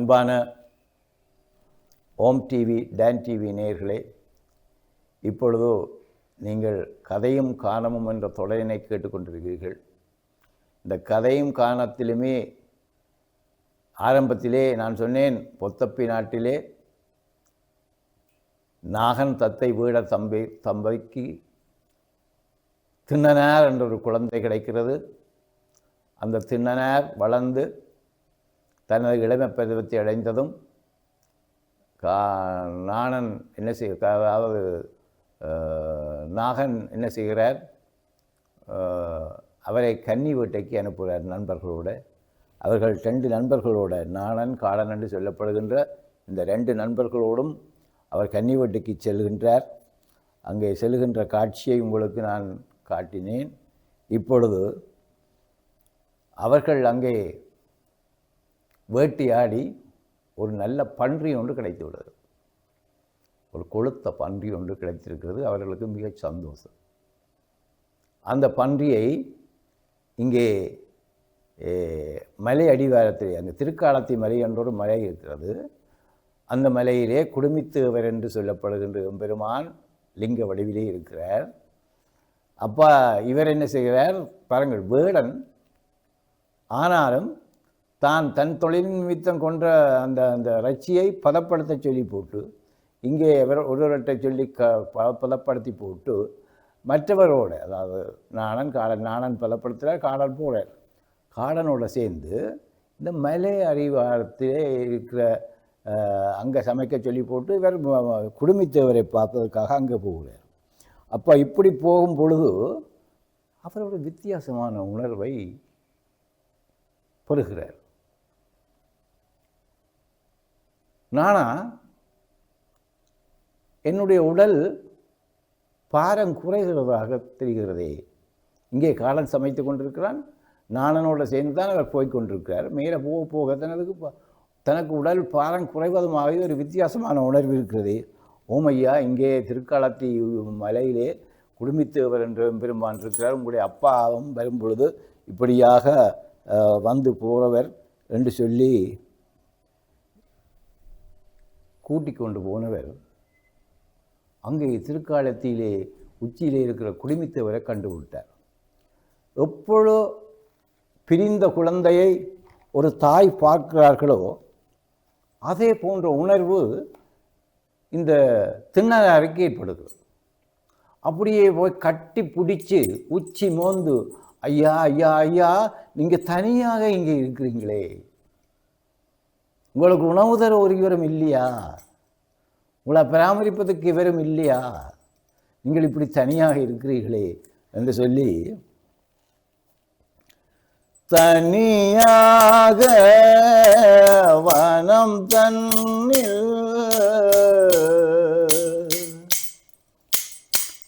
அன்பான ஓம் TV Don TV நேயர்களே, இப்பொழுதோ நீங்கள் கதையும் காணமும் என்ற தொடரினை கேட்டுக்கொண்டிருக்கிறீர்கள். இந்த கதையும் காணத்திலுமே ஆரம்பத்திலே நான் சொன்னேன், பொத்தப்பி நாட்டிலே நாகன் தத்தை வீட தம்பைக்கு திண்ணனார் என்ற ஒரு குழந்தை கிடைக்கிறது. அந்த திண்ணனார் வளர்ந்து தனது இளமை பருவத்தை அடைந்ததும் நாணன் என்ன அதாவது நாகன் என்ன செய்கிறார், அவரை கன்னி வீட்டைக்கு அனுப்புகிறார் நண்பர்களோடு. அவர்கள் 2 நண்பர்களோடு, நாணன் காளன் என்று சொல்லப்படுகின்ற இந்த 2 நண்பர்களோடும் அவர் கன்னி வீட்டுக்கு செல்கின்றார். அங்கே செல்கின்ற காட்சியை உங்களுக்கு நான் காட்டினேன். இப்பொழுது அவர்கள் அங்கே வேட்டையாடி ஒரு நல்ல பன்றி ஒன்று கிடைத்து விடுறது. ஒரு கொழுத்த பன்றி ஒன்று கிடைத்திருக்கிறது. அவர்களுக்கு மிக சந்தோஷம். அந்த பன்றியை இங்கே மலை அடிவாரத்தில், அங்கே திருக்காலத்தி மலை என்ற ஒரு மலை இருக்கிறது. அந்த மலையிலே குடுமித்தேவர் என்று சொல்லப்படுகின்ற எம்பெருமான் லிங்க வடிவிலே இருக்கிறார். அப்பா இவர் என்ன செய்கிறார் பாருங்கள், வேடன் ஆனாலும் தான் தன் தொழில் நிமித்தம் கொன்ற அந்த அந்த இறைச்சியை பதப்படுத்த சொல்லி போட்டு, இங்கே ஒருவர்கிட்ட சொல்லி பதப்படுத்தி போட்டு மற்றவரோடு, அதாவது நாணன் பதப்படுத்துகிறார், காடன் போகிறார். காடனோடு சேர்ந்து இந்த மலை அடிவாரத்திலே இருக்கிற அங்கே சமைக்க சொல்லி போட்டு இவர் குடுமித்தவரை பார்ப்பதற்காக அங்கே போகிறார். அப்போ இப்படி போகும் பொழுது அவரோட வித்தியாசமான உணர்வை பெறுகிறார். நானா என்னுடைய உடல் பாரம் குறைகிறதாக தெரிகிறதே. இங்கே காலன் சமைத்து கொண்டிருக்கிறான், நாணனோட சேர்ந்து தான் அவர் போய்கொண்டிருக்கிறார். மேலே போக போக தனக்கு உடல் பாரம் குறைவதுமாகவே ஒரு வித்தியாசமான உணர்வு இருக்கிறது. ஓமையா, இங்கே திருக்காலத்தி மலையிலே குடுமித்தேவர் என்ற பெருமான் இருக்கிறார். உங்களுடைய அப்பாவும் வரும்பொழுது இப்படியாக வந்து போகிறவர் என்று சொல்லி கூட்டிக் கொண்டு போனவர் அங்கே திருக்காலத்திலே உச்சியிலே இருக்கிற குடுமித்தேவரை கண்டுவிட்டார். எப்பொழுது பிரிந்த குழந்தையை ஒரு தாய் பார்க்கிறார்களோ அதே போன்ற உணர்வு இந்த திண்ணனாருக்கு ஏற்படுது. அப்படியே போய் கட்டி பிடிச்சி உச்சி மோந்து, ஐயா ஐயா ஐயா, நீங்கள் தனியாக இங்கே இருக்கிறீங்களே, உங்களுக்கு உணவு தர ஒரு இவரும் இல்லையா, உங்களை பராமரிப்பதற்கு இவரும் இல்லையா, நீங்கள் இப்படி தனியாக இருக்கிறீர்களே என்று சொல்லி தனியாக வனம் தன்னில்,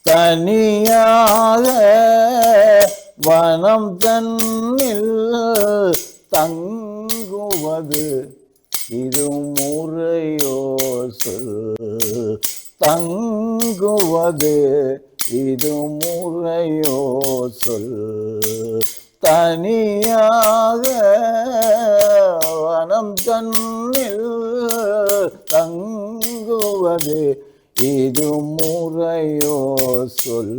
தனியாக வனம் தன்னில் தங்குவது இது முறையோ சொல், தங்குவது இது முறையோ சொல், தனியாக வனம் தன்னில் தங்குவது இது முறையோ சொல்.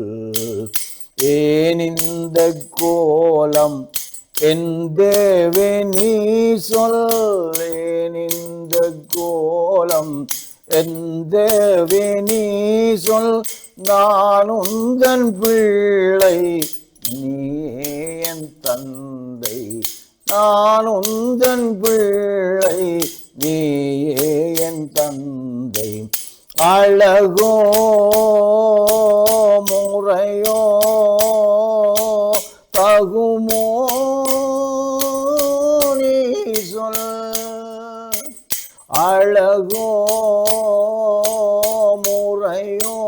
ஏன் இந்த கோலம் என் தேவே நீ சொல், ஏன் இந்த கோலம் என் தேவே நீ சொல், நான் உந்தன் பிள்ளை நீயே என் தந்தை, நான் உந்தன் பிள்ளை நீயே என் தந்தை, அழகோ முறையோ தகுமோ நீ சொல், அழகோ முறையோ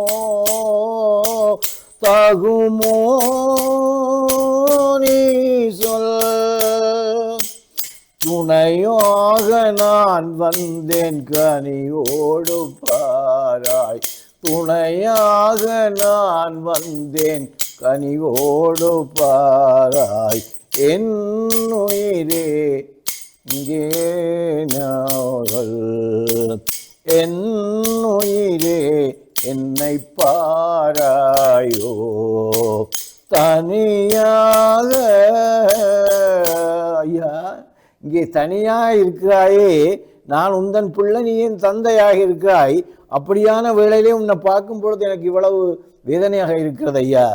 தகுமோ நீ சொல். துணையாக நான் வந்தேன் கனியோடு பாராய், துணையாக நான் வந்தேன் கனிவோடு பாராய், என் உயிரே இங்கே நாவல் என் உயிரே என்னை பாராயோ தனியாக ஐயா இங்கே தனியாக இருக்கிறாயே நான் உந்தன் பிள்ளை நீ என் தந்தையாக இருக்கிறாய் அப்படியான வேளையிலே உன்னை பார்க்கும் பொழுது எனக்கு இவ்வளவு வேதனையாக இருக்கிறது ஐயா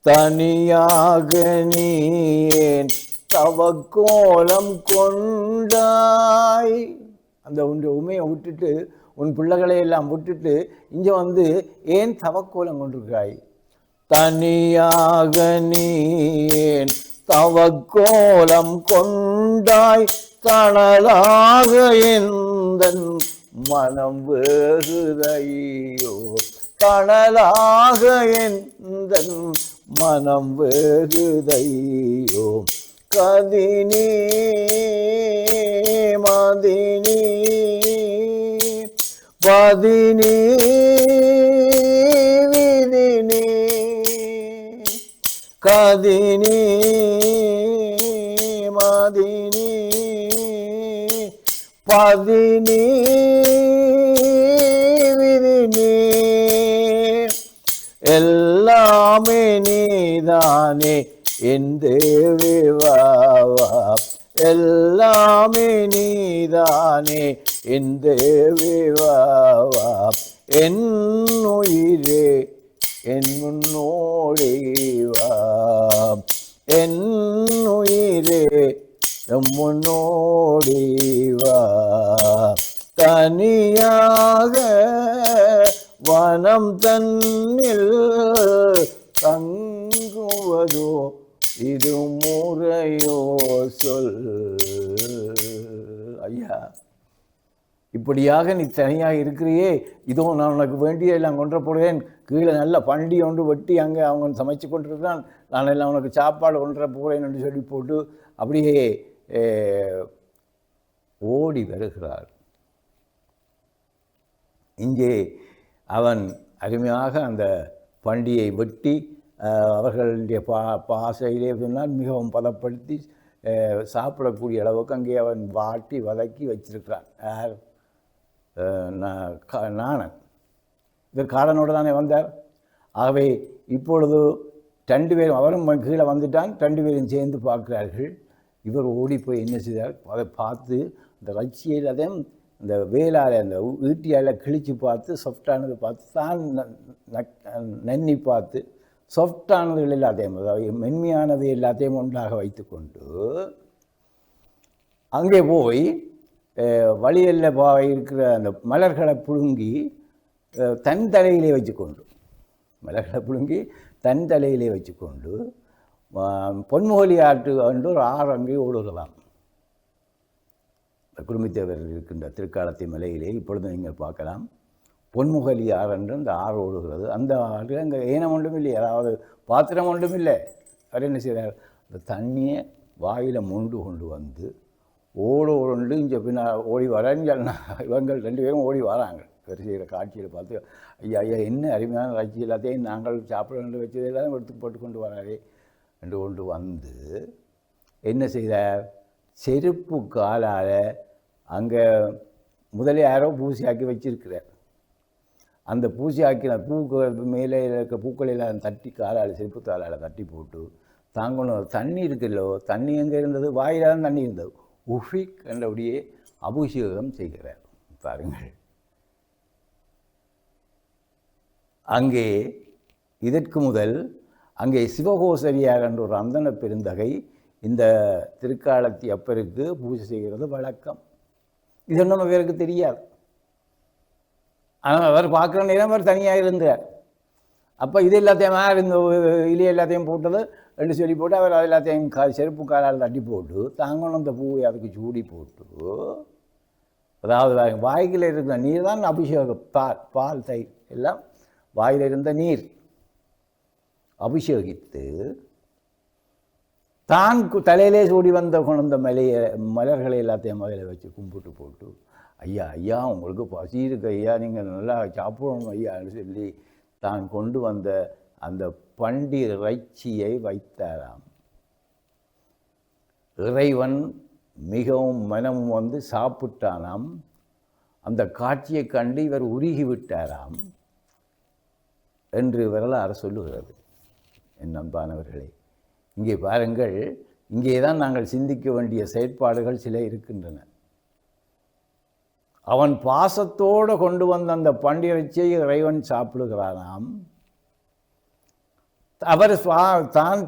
தனியாக நீ ஏன் தவக்கோலம் கொண்டாய் அந்த உண்மையை விட்டுட்டு உன் பிள்ளைகளை எல்லாம் விட்டுட்டு இங்கே வந்து ஏன் தவக்கோலம் கொண்டிருக்காய் தனியாக நீ ஏன் தவக்கோலம் கொண்டாய் தணலாக எந்தன் மனம் வேகுதையோ தணலாக எந்தன் மனம் வேகுதையோ கதினி மதினி பதினி விதினி கதினி மதினி பதினி விதினி எல்லாமே நீதானே என் தேவி வாவா எல்லாமே நீதானே என் தேவி வாவா என் உயிரே என் முன்னோடி வா என் உயிரே என் முன்னோடி வா தனியாக வனம் தன்னில் தங்குவதோ இது முறையோ சொல் ஐயா இப்படியாக நீ தனியாக இருக்கிறியே இதோ நான் உனக்கு வேண்டிய எல்லாம் கொண்டு போடுவேன் கீழே நல்ல பண்டி ஒன்று வெட்டி அங்கே அவங்க சமைச்சு கொண்டிருக்கிறான் நான் எல்லாம் உனக்கு சாப்பாடு கொண்டு போகிறேன் என்று சொல்லி போட்டு அப்படியே ஓடி வருகிறார் இங்கே அவன் அருமையாக அந்த பண்டியை வெட்டி அவர்களுடைய பாசையிலே சொன்னால் மிகவும் பதப்படுத்தி சாப்பிடக்கூடிய அளவுக்கு அங்கே அவன் வாட்டி வதக்கி வச்சிருக்கிறான் யார் நாணன் இவர் காலனோடு தானே வந்தார் ஆகவே இப்பொழுது ரெண்டு பேரும் அவரும் கீழே வந்துட்டான் ரெண்டு பேரும் சேர்ந்து பார்க்கிறார்கள் இவர் ஓடி போய் என்ன செய்தார் அதை பார்த்து இந்த ரச்சியை எல்லாத்தையும் இந்த வேலால் அந்த ஈட்டியால் கிழித்து பார்த்து சாஃப்டானதை பார்த்து தான் நன்னி பார்த்து சாஃப்டானதுகள் எல்லாத்தையும் அதாவது மென்மையானது எல்லாத்தையும் ஒன்றாக வைத்துக்கொண்டு அங்கே போய் வழியில் இருக்கிற அந்த மலர்களை புழுங்கி தன் தலையிலே வச்சுக்கொண்டு மலர்களை புழுங்கி தன் தலையிலே வச்சுக்கொண்டு பொன்முகலி ஆற்று என்று ஒரு ஆறு அங்கே ஓடுகலாம் குடும்பத்தேவர் இருக்கின்ற திருக்காலத்தி மலையிலே இப்பொழுது நீங்கள் பார்க்கலாம் பொன்முகலி ஆறு என்று அந்த ஆறு ஓடுகிறது அந்த ஆறு அங்கே ஏனம் ஒன்றும் இல்லை அதாவது பாத்திரம் ஒன்றும் இல்லை அவர் என்ன செய்கிறார் அந்த தண்ணியை வாயில் மொண்டு கொண்டு வந்து ஓடு இங்கே பின்னா ஓடி வரேன்னு இவங்க ரெண்டு பேரும் ஓடி வராங்க இவர் செய்கிற காட்சியில் பார்த்து ஐயா ஐயா என்ன அருமையான காட்சி எல்லாத்தையும் நாங்கள் சாப்பிட வேண்டு வச்சது எல்லாத்தையும் எடுத்து போட்டு கொண்டு வராரே என்று கொண்டு வந்து என்ன செய்தார் செருப்பு காலால் அங்கே முதலே யாரோ பூசியாக்கி வச்சிருக்கிறார் அந்த பூசியாக்கின பூக்கள் மேலே இருக்க பூக்களெல்லாம் தட்டி காலால் செருப்பு காலால் தட்டி போட்டு தாங்கணும் தண்ணி இருக்குல்லோ தண்ணி எங்கே இருந்தது வாயிலாக தான் தண்ணி இருந்தது உஃபிக் என்றபடியே அபிஷேகம் செய்கிறார் பாருங்கள் அங்கே இதற்கு முதல் அங்கே சிவகோசரியார் என்ற ஒரு அந்தன பெருந்தகை இந்த திருக்காலத்தி அப்பருக்கு பூஜை செய்கிறது வழக்கம் இது நம்ம பேருக்கு தெரியாது ஆனால் அவர் பார்க்குற நேரம் அவர் தனியாக இருந்தார் அப்போ இது எல்லாத்தையும் இந்த இலையை எல்லாத்தையும் போட்டது ரெண்டு சொல்லி போட்டு அவர் எல்லாத்தையும் செருப்பு காலால் தட்டி போட்டு தாங்கணும் அந்த பூவை அதுக்கு சூடி போட்டு அதாவது வாய்க்கில் இருக்கிற நீர் தான் அபிஷேகம் பால் தயிர் எல்லாம் வாயில் இருந்த நீர் அபிஷேகித்து தான் தலையிலே சூடி வந்த கொண்ட மலர்களை எல்லாத்தையும் மலையில் வச்சு கும்பிட்டு போட்டு ஐயா ஐயா உங்களுக்கு பசி இருக்கு ஐயா நீங்கள் நல்லா சாப்பிடணும் ஐயான்னு சொல்லி தான் கொண்டு வந்த அந்த பண்டி இறைச்சியை வைத்தாராம். இறைவன் மிகவும் மனமும் வந்து சாப்பிட்டானாம். அந்த காட்சியை கண்டு இவர் உருகிவிட்டாராம் என்று வரலாறு சொல்லுகிறது. என் அன்பானவர்களே, இங்கே பாருங்கள், இங்கே தான் நாங்கள் சிந்திக்க வேண்டிய செயற்பாடுகள் சில இருக்கின்றன. அவன் பாசத்தோடு கொண்டு வந்த அந்த பண்டிகையை இறைவன் சாப்பிடுகிறானாம். அவர் தான்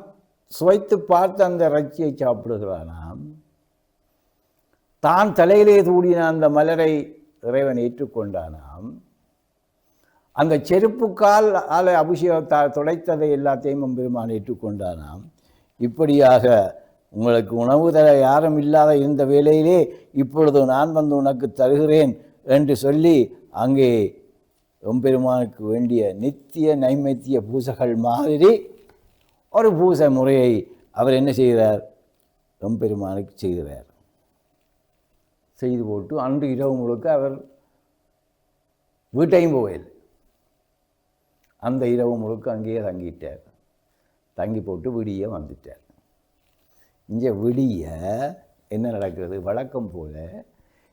சுவைத்து பார்த்து அந்த இறைச்சியை சாப்பிடுகிறானாம். தான் தலையிலே தூடின அந்த மலரை இறைவன் ஏற்றுக்கொண்டானாம். அந்த செருப்புக்கால் அபிஷேகத்தால் துடைத்ததை எல்லாத்தையும் பெருமான் ஏற்றுக்கொண்டானாம். இப்படியாக உங்களுக்கு உணவு தர யாரும் இல்லாத இந்த வேளையிலே இப்பொழுது நான் வந்து உனக்கு தருகிறேன் என்று சொல்லி அங்கே எம்பெருமானுக்கு வேண்டிய நித்திய நைமித்திய பூசைகள் மாதிரி ஒரு பூசை முறையை அவர் என்ன செய்கிறார்? எம்பெருமானுக்கு செய்கிறார். செய்து போட்டு அன்று இரவு முழுக்க அவர் வீட்டையும் போகவில்லை. அந்த இரவு முழுக்க அங்கேயே தங்கிட்டார். தங்கி போட்டு விடிய வந்துட்டார். இங்கே விடிய என்ன நடக்கிறது? வழக்கம் போல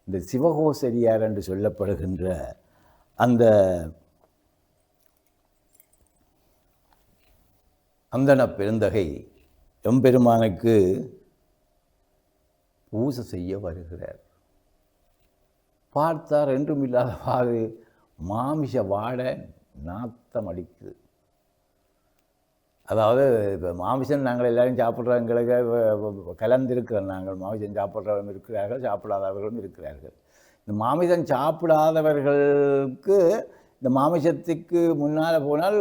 இந்த சிவகோசரியார் என்று சொல்லப்படுகின்ற அந்த அந்தன பெருந்தகை எம்பெருமானுக்கு பூசை செய்ய வருகிறார். பார்த்தார், என்றும் இல்லாதவாறு மாமிச வாடை நாத்தம் அடிக்குது. அதாவது இப்போ மாமிசம் நாங்கள் எல்லோரும் சாப்பிட்றோம், எங்களுக்கு கலந்திருக்கிறோம். நாங்கள் மாமிசம் சாப்பிட்றவர்களும் இருக்கிறார்கள், சாப்பிடாதவர்களும் இருக்கிறார்கள். இந்த மாமிசம் சாப்பிடாதவர்களுக்கு இந்த மாமிசத்துக்கு முன்னால் போனால்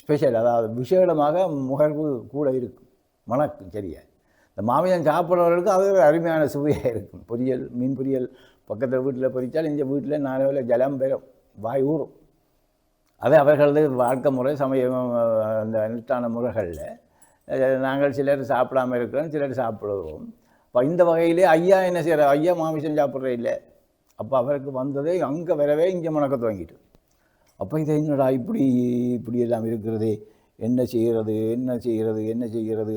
ஸ்பெஷல், அதாவது விசேடமாக முகர்வு கூட இருக்கும், மணக்கும். சரியா? இந்த மாமிசம் சாப்பிட்றவர்களுக்கு அது அருமையான சுவையாக இருக்கும். பொரியல், மீன் பொரியல் பக்கத்தில் வீட்டில் பொரித்தால் இந்த வீட்டில் 4 வேளை ஜலம் பெறும், வாய் ஊறும். அது அவர்களது வாழ்க்கை முறை, சமயம், அந்த அனுஷ்டான முறைகளில் நாங்கள் சிலர் சாப்பிடாமல் இருக்கிறோம், சிலர் சாப்பிடுவோம். இப்போ இந்த வகையிலே ஐயா என்ன செய்கிறார்? ஐயா மாமிசம் சாப்பிட்ற இல்லை. அப்போ அவருக்கு வந்ததே அங்கே வரவே இங்கே மணக்க துவங்கிட்டு. அப்போ இதை என்னடா இப்படி எல்லாம் இருக்கிறதே, என்ன செய்கிறது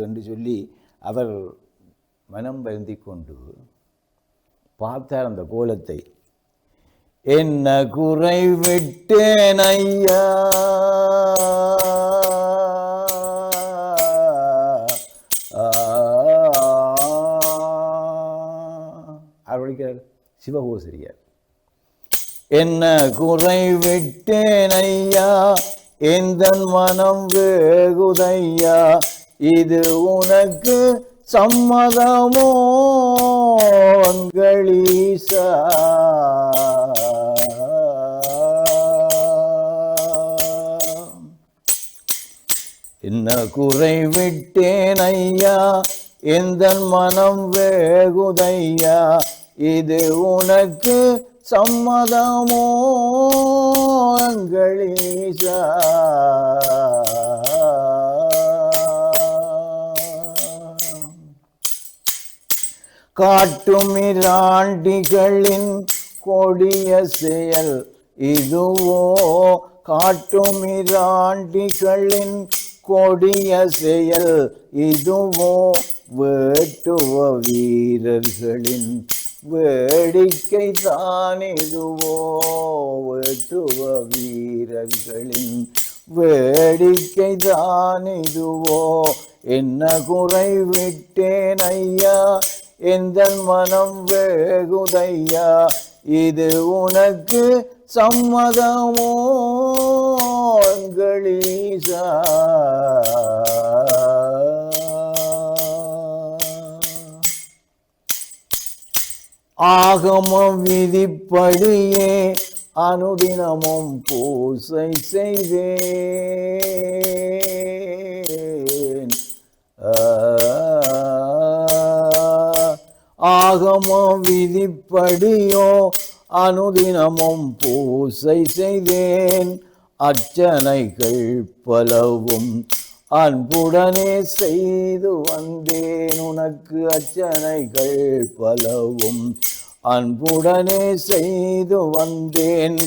என்று சொல்லி அவர் மனம் வருந்தி கொண்டு பார்த்தார் அந்த கோலத்தை. என்ன குறை விட்டேன் ஐயா, அப்படிங்கிறார் சிவகோசரியார். என்ன குறை விட்டேன் ஐயா, எந்தன் மனம் வேகுதையா, இது உனக்கு சம்மதமோ அங்களீசா, என்ன குறை விட்டேன் ஐயா, எந்தன் மனம் வேகுதையா, இது உனக்கு சம்மதமோ அங்களீசா. காட்டுமிராண்டிகளின் கொடிய செயல் இதுவோ, காட்டுமிராண்டிகளின் கொடிய செயல் இதுவோ, வேட்டுவ வீரர்களின் வேடிக்கை தான் இதுவோ, வேட்டுவ வீரர்களின் வேடிக்கை தான் இதுவோ. என்ன குறை விட்டேன் ஐயா, எந்தன் மனம் வேகுதையா, இது உனக்கு சம்மதமோ அங்களீசா. ஆகம விதிப்படியே அனுதினமும் பூசை செய்வேன். ஆகம விதிப்படியோ அனுதினமும் பூசை செய்தேன். அர்ச்சனைகள் பலவும் அன்புடனே செய்து வந்தேன். உனக்கு அர்ச்சனைகள் பலவும் அன்புடனே செய்து வந்தேன்.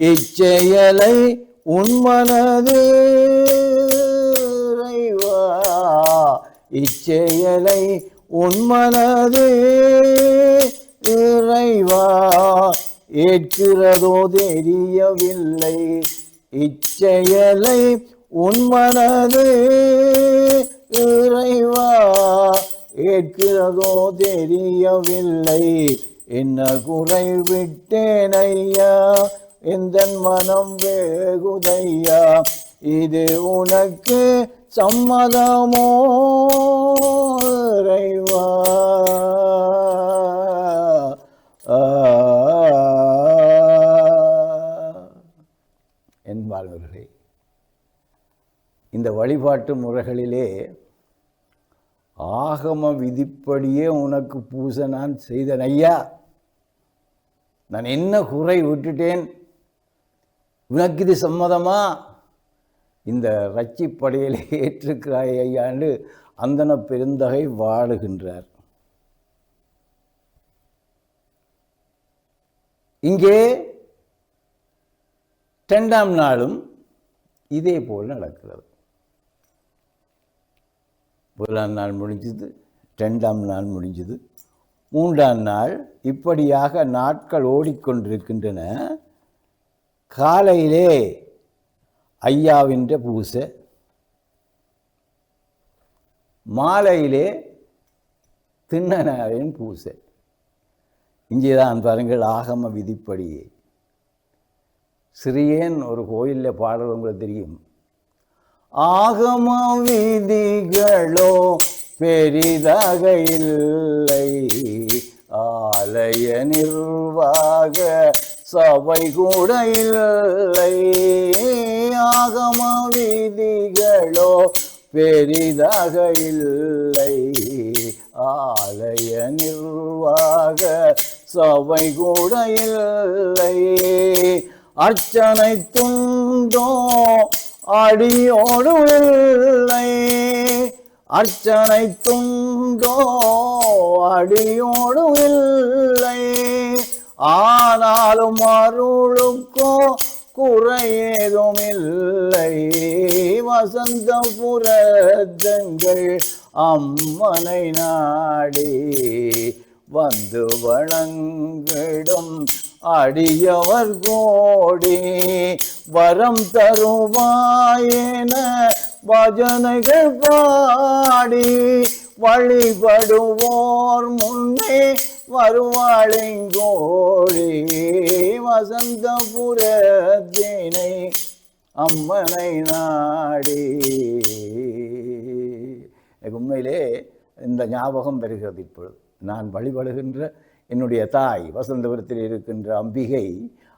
இச்செயலை உன்மனதே இறைவா, இச்செயலை உன்மனதே இறைவா ஏற்கிறதோ தெரியவில்லை இச்செயலை உன்மனதே இறைவா ஏற்கிறதோ தெரியவில்லை என்ன குறை விட்டேன் ஐயா எந்தன் மனம் வேகுதையா இது உனக்கு சம்மதமோ இறைவா என்பார்களே. இந்த வழிபாட்டு முறைகளிலே ஆகம விதிப்படியே உனக்கு பூசை நான் செய்தேன் ஐயா, நான் என்ன குறை விட்டுட்டேன், உனக்கு இது சம்மதமா, இந்த ரட்சிப்படையிலே ஏற்றுக்கிறாய் ஐயாண்டு அந்தன பெருந்தகை வாழுகின்றார். இங்கே 2ஆம் நாளும் இதே போல் நடக்கிறது. 1ஆம் நாள் முடிஞ்சது, 2ஆம் நாள் முடிஞ்சது, 3ஆம் நாள் இப்படியாக நாட்கள் ஓடிக்கொண்டிருக்கின்றன. காலையிலே ஐயாவின் பூசை, மாலையிலே திண்ணனாரின் பூசை. இங்கேதான் பாருங்கள் ஆகம விதிப்படியே. சிறியேன் ஒரு கோயிலில் பாடல் உங்களுக்கு தெரியும். ஆகம விதிகளோ பெரிதாக இல்லை, ஆலய நிர்வாக சபை கூட இல்லை. ஆகம விதிகளோ பெரிதாக இல்லை, ஆலய நிர்வாக சபை கூட இல்லை. அர்ச்சனை துண்டோ அடியோடு இல்லை, அர்ச்சனை துண்டோ அடியோடு இல்லை. ஆனாலும் அருளுக்கோ குறையேதும் இல்லை. வசந்தபுரத்தங்கள் அம்மனை நாடி வந்து வணங்கிடும் அடியவர் கோடி வரம் தருவாயென பஜனைகள் பாடி வழிபடுவோர் முன்னே வருவாளிங்கோடி. வசந்தபுரத்தினை அம்மனை நாடி. உண்மையிலே இந்த ஞாபகம் வருகிறது. இப்பொழுது நான் வழிபடுகின்ற என்னுடைய தாய் வசந்தபுரத்தில் இருக்கின்ற அம்பிகை,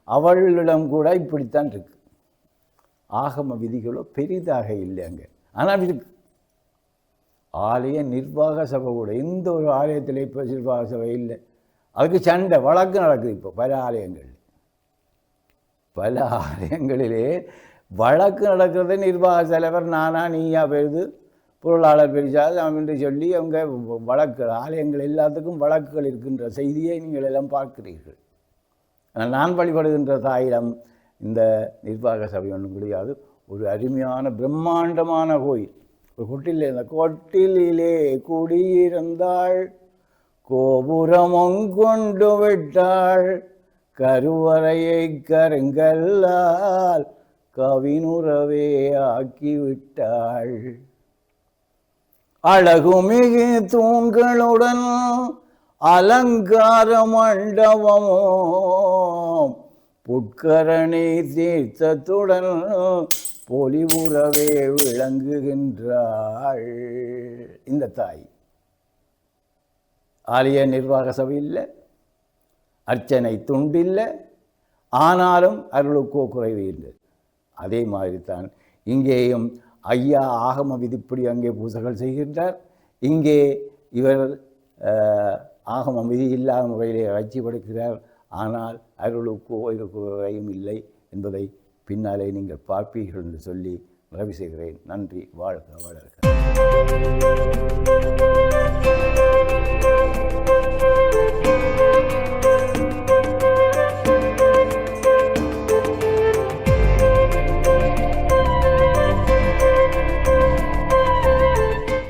அவளிடம் கூட இப்படித்தான் இருக்கு. ஆகம விதிகளோ பெரிதாக இல்லை அங்கே, ஆனால் இருக்கு. ஆலய நிர்வாக சபை கூட, எந்த ஒரு ஆலயத்தில் இப்போ நிர்வாக சபை இல்லை, அதுக்கு சண்டை வழக்கு நடக்குது. இப்போ பல ஆலயங்களிலே வழக்கு நடக்கிறது. நிர்வாக தலைவர் நானா நீயா பெறுது, பொருளாளர் பெரிசாது என்று சொல்லி அவங்க வழக்கு, ஆலயங்கள் எல்லாத்துக்கும் வழக்குகள் இருக்கின்ற செய்தியை நீங்கள் எல்லாம் பார்க்கிறீர்கள். நான் வழிபடுகின்ற தாயிடம் இந்த நிர்வாக சபை ஒன்றும் கிடையாது. ஒரு அருமையான பிரம்மாண்டமான கோயில். ஒரு கொட்டில், இந்த கொட்டிலே குடியிருந்தாள், கோபுரமும் கொண்டு விட்டாள், கருவறையை கருங்கல்லால் கவினுறவே ஆக்கிவிட்டாள். அழகுமிகு தூண்களுடன் அலங்கார மண்டபமும் புட்கரணி தீர்த்தத்துடன் பொலிவுறவே விளங்குகின்றாள் இந்த தாய். ஆலய நிர்வாக சபை இல்லை, அர்ச்சனை துண்டில்லை, ஆனாலும் அருளுக்கோ குறைவு இல்லை. அதே மாதிரி தான் இங்கேயும் ஐயா ஆகம விதிப்படி அங்கே பூசைகள் செய்கின்றார். இங்கே இவர் ஆகம விதி இல்லாத முறையிலே காட்சிப்படுகிறார். ஆனால் அருளுக்கோ குறையும் இல்லை என்பதை பின்னாலே நீங்கள் பார்ப்பீர்கள் என்று சொல்லி நிறைவு செய்கிறேன். நன்றி. வாழ்க வளர்க.